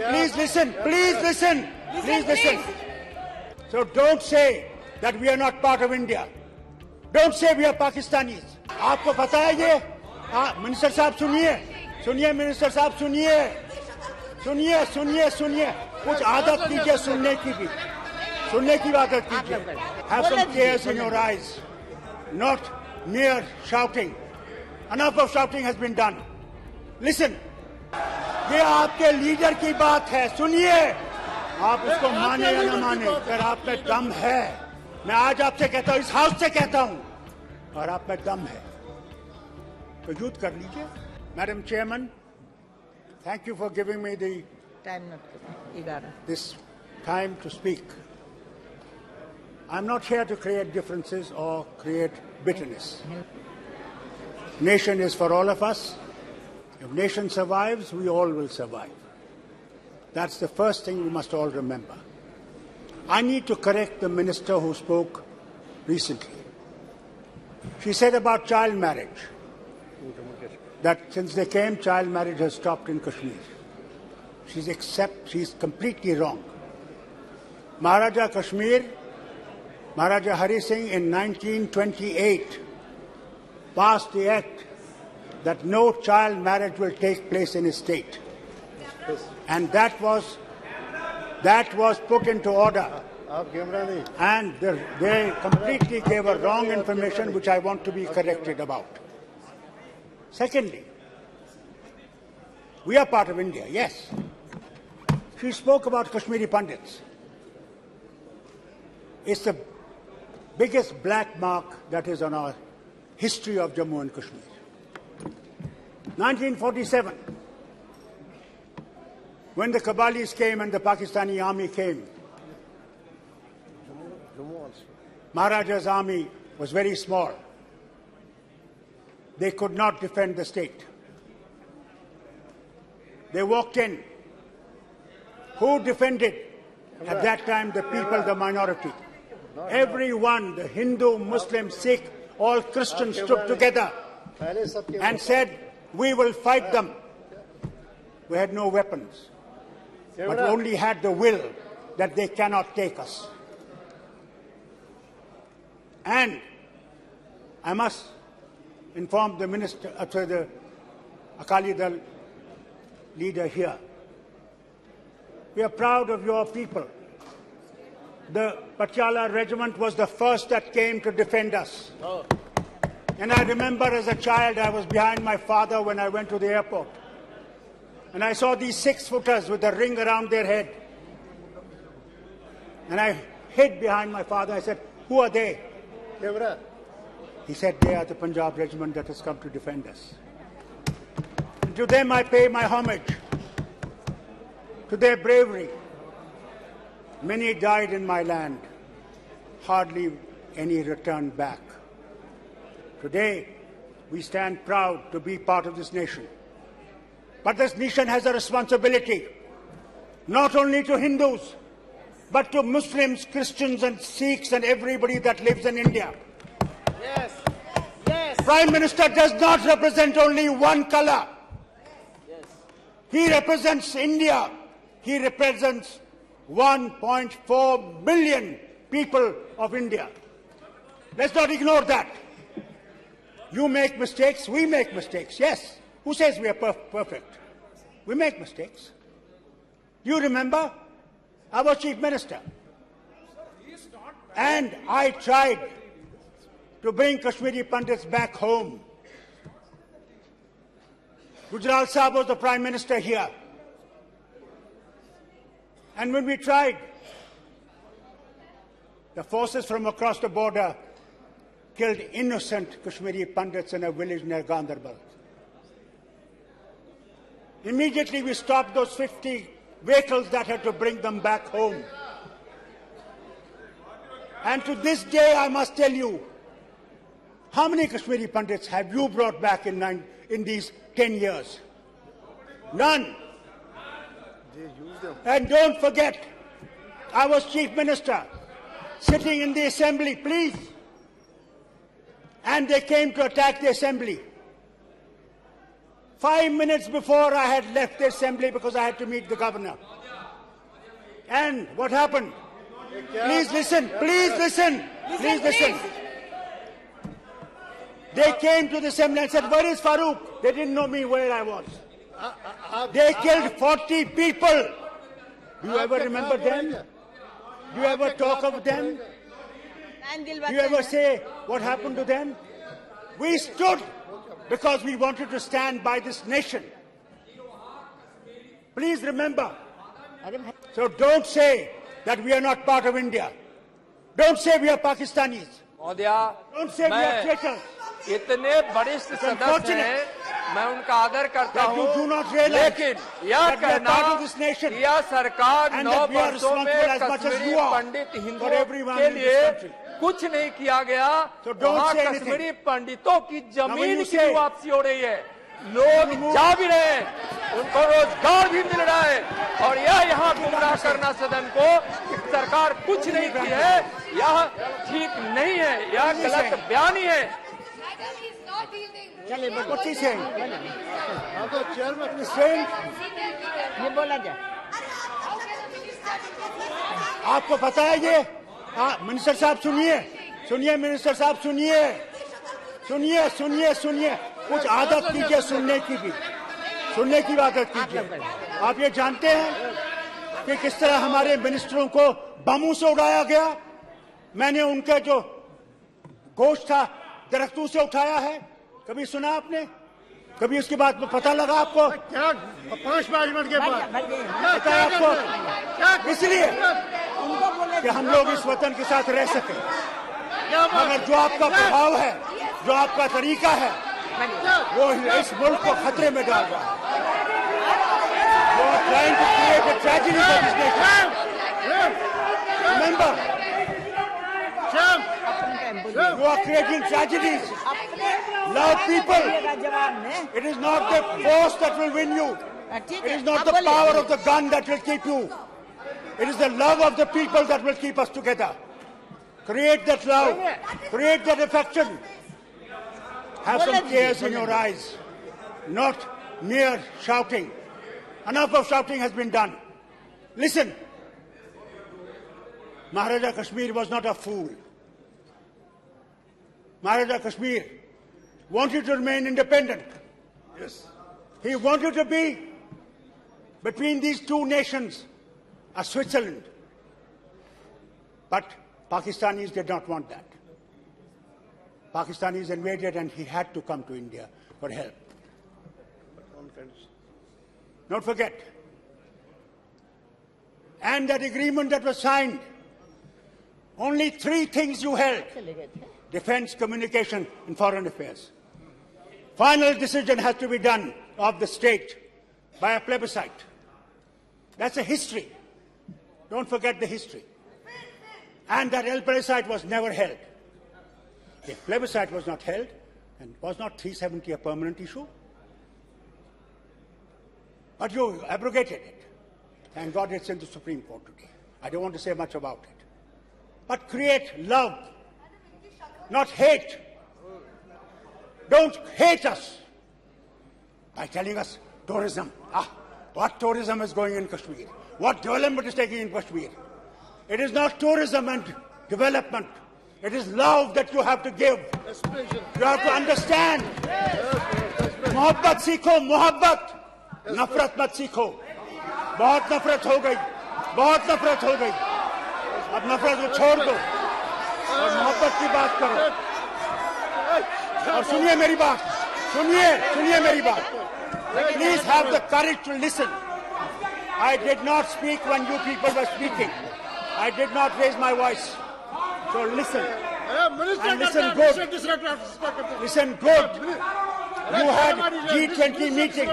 Please listen. Please listen. Please listen. So don't say that we are not part of India. Don't say we are Pakistanis. आपको पता है ये? Minister साहब सुनिए, सुनिए minister साहब सुनिए, सुनिए सुनिए सुनिए, कुछ आदत कीजिए सुनने की भी, सुनने की आदत कीजिए. Have some tears in your eyes, not mere shouting. Enough of shouting has been done. Listen. ये आपके लीडर की बात है, सुनिए. आप उसको माने या न माने, अगर आप में दम है, मैं आज आपसे कहता हूँ, इस हाउस से कहता हूँ, और आप में दम है तो युद्ध कर लीजिए. Madam chairman, thank you for giving me the this time to speak. I'm not here to create differences or create bitterness. Nation is for all of us. If nation survives, we all will survive. That's the first thing we must all remember. I need to correct the minister who spoke recently. She said about child marriage, that since they came, child marriage has stopped in Kashmir. She's completely wrong. Maharaja Kashmir, Maharaja Hari Singh in 1928 passed the act that no child marriage will take place in his state. And that was put into order. And they completely gave a wrong information which I want to be corrected about. Secondly, we are part of India, yes. She spoke about Kashmiri Pandits. It's the biggest black mark that is on our history of Jammu and Kashmir. 1947, when the Kabalis came and the Pakistani army came, Maharaja's army was very small. They could not defend the state. They walked in. Who defended at that time the people, the minority? Everyone, the Hindu, Muslim, Sikh, all Christians stood together and said, we will fight them. We had no weapons, but we only had the will that they cannot take us. And I must inform the minister, the Akali Dal leader here. We are proud of your people. The Patiala regiment was the first that came to defend us. And I remember as a child, I was behind my father when I went to the airport. And I saw these 6-footers with a ring around their head. And I hid behind my father. I said, who are they? He said, they are the Punjab regiment that has come to defend us. And to them I pay my homage, to their bravery. Many died in my land, hardly any returned back. Today, we stand proud to be part of this nation. But this nation has a responsibility, not only to Hindus, but to Muslims, Christians and Sikhs and everybody that lives in India. Yes. Yes. Prime Minister does not represent only one color. Yes. He represents India. He represents 1.4 billion people of India. Let's not ignore that. You make mistakes, we make mistakes, yes. Who says we are perfect? We make mistakes. You remember? I was Chief Minister. And I tried to bring Kashmiri Pandits back home. Gujral Sahib was the Prime Minister here. And when we tried, the forces from across the border killed innocent Kashmiri Pandits in a village near Ganderbal. Immediately we stopped those 50 vehicles that had to bring them back home. And to this day, I must tell you, how many Kashmiri Pandits have you brought back in these 10 years? None. And don't forget, I was Chief Minister, sitting in the Assembly, please. And they came to attack the Assembly. 5 minutes before I had left the assembly because I had to meet the governor. And what happened? Please listen, please listen, please listen. They came to the assembly and said, "Where is Farooq?" They didn't know me where I was. They killed 40 people. Do you ever remember them? Do you ever talk of them? Do you ever say what happened to them? We stood because we wanted to stand by this nation. Please remember. So don't say that we are not part of India. Don't say we are Pakistanis. Don't say we are traitors. इतने वरिष्ठ सदस्य हैं, मैं उनका आदर करता हूँ, लेकिन यह कहना कि यह सरकार 9 वर्षों में कश्मीरी पंडित हिंदुओं के लिए कुछ नहीं किया गया, वहाँ कश्मीरी पंडितों की जमीन की वापसी हो रही है, लोग जा भी रहे हैं, उनको रोजगार भी मिल रहा है, और यह यहाँ गुमराह करना सदन को कि सरकार कुछ नहीं की है, यह ठीक नहीं है, यह गलत बयानी है। What is saying? ये बोला जाए। आपको पता है ये? मिनिस्टर साहब सुनिए, सुनिए मिनिस्टर साहब सुनिए, सुनिए सुनिए सुनिए, कुछ आदत कीजिए सुनने की भी, सुनने की आदत कीजिए। आप ये जानते हैं कि किस तरह हमारे मिनिस्टरों को बमों से उड़ाया गया? मैंने उनका जो गोश्त था दरख्तों से उठाया है, कभी सुना आपने? कभी उसके बाद में पता लगा आपको? क्या 5 मिनट के बाद पता है आपको? इसलिए कि हम लोग इस वतन के साथ रह सके, मगर जो आपका प्रभाव है, जो आपका तरीका है, वो इस मुल्क को खतरे में डाल रहा है। You are trying to create a tragedy for this nation. Remember, you are creating tragedies. Love people. It is not the force that will win you. It is not the power of the gun that will keep you. It is the love of the people that will keep us together. Create that love. Create that affection. Have some tears in your eyes. Not mere shouting. Enough of shouting has been done. Listen. Maharaja Kashmir was not a fool. Maharaja Kashmir wanted to remain independent. Yes. He wanted to be between these two nations, a Switzerland. But Pakistanis did not want that. Pakistanis invaded and he had to come to India for help. Don't forget. And that agreement that was signed, only 3 things you held: defense, communication, and foreign affairs. Final decision has to be done of the state by a plebiscite. That's a history. Don't forget the history. And that plebiscite was never held. The plebiscite was not held, and was not 370 a permanent issue? But you abrogated it. Thank God it's in the Supreme Court today. I don't want to say much about it. But create love, not hate. Don't hate us by telling us tourism. What tourism is going in Kashmir? What development is taking in Kashmir? It is not tourism and development. It is love that you have to give. You have to understand. Mohabbat seekho, mohabbat. Nafrat mat seekho. बहुत नफरत हो गई, बहुत नफरत हो गई। अब नफरत को छोड़ दो और मोहब्बत की बात करो। और सुनिए मेरी बात, सुनिए मेरी बात। Please have the courage to listen. I did not speak when you people were speaking. I did not raise my voice. So listen. And listen good. Listen good. You had G20 meeting.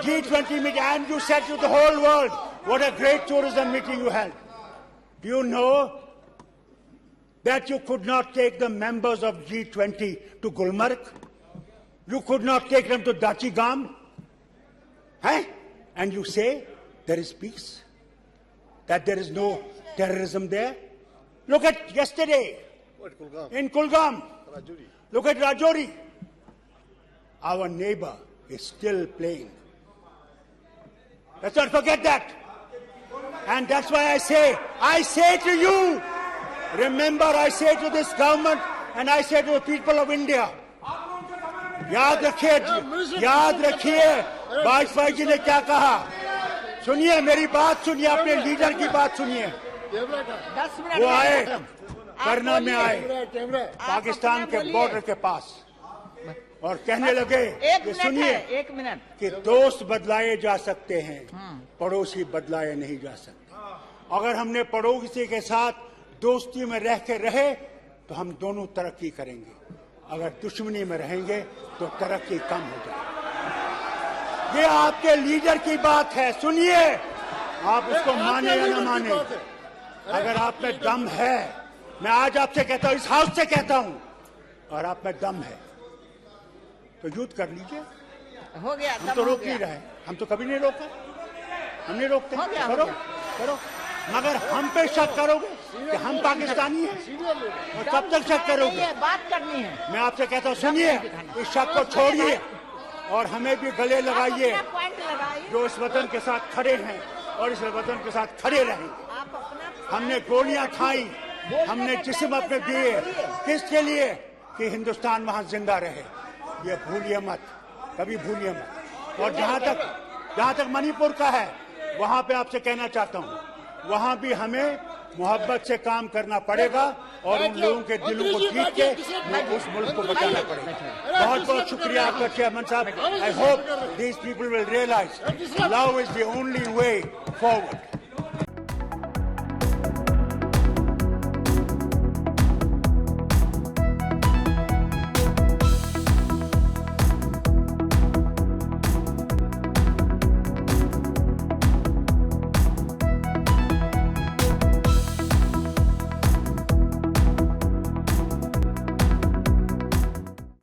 G20 meeting, and you said to the whole world, what a great tourism meeting you held. Do you know that you could not take the members of G20 to Gulmarg? You could not take them to Dachigam? And you say there is peace? That there is no terrorism there? Look at yesterday in Kulgam. Look at Rajouri. Our neighbor, is still playing. Let's not forget that. And that's why I say to you, remember, I say to this government and I say to the people of India, याद रखिए वाजपेयी जी ने क्या कहा. सुनिए मेरी बात, सुनिए अपने लीडर की बात सुनिए. 10 मिनट वो आए करना में आए पाकिस्तान के बॉर्डर के पास और कहने लगे कि सुनिए, 1 मिनट, कि दोस्त बदलाए जा सकते हैं, पड़ोसी बदलाए नहीं जा सकते. अगर हमने पड़ोसी के साथ दोस्ती में रह के रहे तो हम दोनों तरक्की करेंगे. अगर दुश्मनी में रहेंगे तो तरक्की कम हो जाएगी. ये आपके लीडर की बात है, सुनिए. आप उसको माने या न माने, अगर आप में दम है, मैं आज आपसे कहता हूं, इस हाउस से कहता हूं, और आप में दम है तो युद्ध कर लीजिए. हो गया. हम तो रोक नहीं रहे, हम तो कभी नहीं रोका, हम नहीं रोकते. करो मगर हम पे शक करोगे कि हम पाकिस्तानी हैं, और कब तक शक करोगे? बात करनी है. मैं आपसे कहता हूँ, सुनिए, इस शक को छोड़िए और हमें भी गले लगाइए जो इस वतन के साथ खड़े हैं और इस वतन के साथ खड़े रहेंगे. हमने गोलियां खाई, हमने जिस्म अपने दिए, किसके लिए? कि हिंदुस्तान वहां जिंदा रहे. ये भूलिए मत, कभी भूलिए मत. और जहां तक मणिपुर का है, वहां पे आपसे कहना चाहता हूं, वहां भी हमें मोहब्बत से काम करना पड़ेगा और उन लोगों के दिलों को जीत के उस मुल्क को बचाना पड़ेगा. बहुत बहुत शुक्रिया आपका चेयरमैन साहब. I hope these people will realise love is the only way forward.